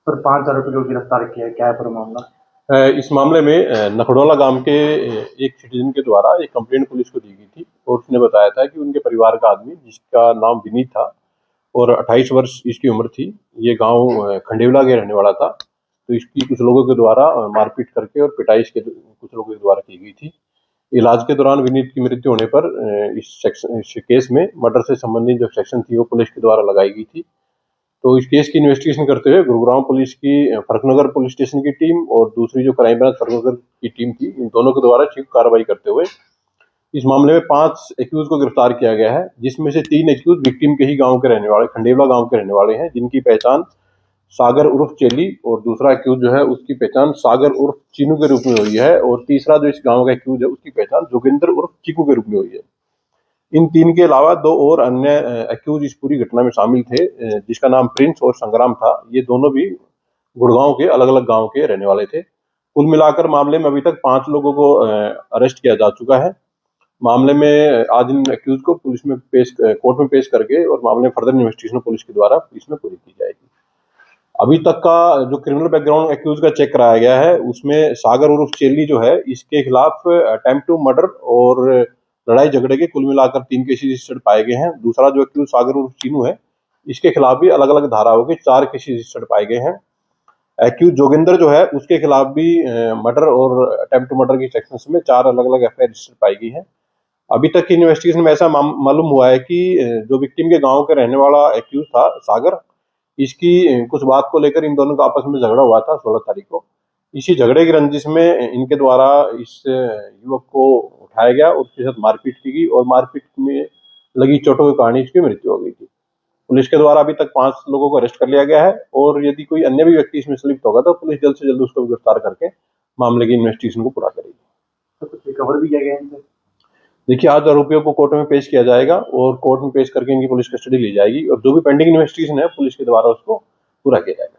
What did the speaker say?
पर 5 आरोपी को गिरफ्तार किया है, क्या है पूरा मामला? इस मामले में नखड़ोला गांव के एक सिटीजन के द्वारा एक कंप्लेंट पुलिस को दी गई थी और उसने बताया था कि उनके परिवार का आदमी जिसका नाम विनीत था और 28 वर्ष इसकी उम्र थी, ये गांव खंडेवला के रहने वाला था। तो इसकी कुछ लोगों के द्वारा मारपीट करके और पिटाई इसके कुछ लोगों के द्वारा की गई थी। इलाज के दौरान विनीत की मृत्यु होने पर इस केस में मर्डर से संबंधित जो सेक्शन थी वो पुलिस के द्वारा लगाई गई थी। तो इस केस की इन्वेस्टिगेशन करते हुए गुरुग्राम पुलिस की फर्रुखनगर पुलिस स्टेशन की टीम और दूसरी जो क्राइम ब्रांच फर्रुखनगर की टीम थी, इन दोनों के द्वारा ठीक कार्रवाई करते हुए इस मामले में 5 एक्यूज को गिरफ्तार किया गया है, जिसमें से 3 एक्यूज विक्टिम के ही गांव के रहने वाले, खंडेवला गांव के रहने वाले हैं, जिनकी पहचान सागर उर्फ चेली और दूसरा एक्यूज जो है उसकी पहचान सागर उर्फ चीनू के रूप में हुई है और तीसरा जो इस गांव का एक्यूज है उसकी पहचान जोगिंदर उर्फ चीकू के रूप में हुई है। इन 3 के अलावा 2 और अन्य एक्यूज इस पूरी घटना में शामिल थे, जिसका नाम प्रिंस और संग्राम था। ये दोनों भी गुड़गांव के अलग-अलग गांव के रहने वाले थे। कुल मिलाकर मामले में अभी तक 5 लोगों को अरेस्ट किया जा चुका है। मामले में आज इन एक्यूज को पुलिस में कोर्ट में पेश करके और मामले में फर्दर इन्वेस्टिगेशन पुलिस के द्वारा इसमें पूरी की जाएगी। अभी तक का जो क्रिमिनल बैकग्राउंड एक्यूज का चेक कराया गया है उसमें सागर उर्फ चेली जो है इसके खिलाफ अटेम्प्ट टू मर्डर और लड़ाई झगड़े के कुल मिलाकर 3 केसेस रजिस्टर्ड पाए गए हैं। दूसरा जो एक्यूज सागर उर्फ चीनू है इसके खिलाफ भी अलग अलग धाराओं के 4 केसेस रजिस्टर्ड पाए गए हैं। एक्यूज जोगिंदर जो है उसके खिलाफ भी मर्डर और अटेम्प्ट टू मर्डर की सेक्शंस में 4 अलग अलग एफआईआर रजिस्टर्ड पाई गई है। अभी तक की इन्वेस्टिगेशन में ऐसा मालूम हुआ है कि जो विक्टिम के गांव के रहने वाला एक्यूज था सागर, इसकी कुछ बात को लेकर इन दोनों का आपस में झगड़ा हुआ था 16 तारीख को। इसी झगड़े की रंजिश में इनके द्वारा इस युवक को उठाया गया और उसके साथ मारपीट की गई और मारपीट में लगी चोटों के कारण इसकी मृत्यु हो गई थी। पुलिस के द्वारा अभी तक 5 लोगों को अरेस्ट कर लिया गया है और यदि कोई अन्य भी व्यक्ति इसमें संलिप्त होगा तो पुलिस जल्द से जल्द उसको गिरफ्तार करके मामले की इन्वेस्टिगेशन को पूरा करेगी। तो कुछ रिकवर भी किया गया इनसे? देखिए, आज आरोपियों को कोर्ट में पेश किया जाएगा और कोर्ट में पेश करके इनकी पुलिस कस्टडी ली जाएगी और जो भी पेंडिंग इन्वेस्टिगेशन है पुलिस के द्वारा उसको पूरा किया जाएगा।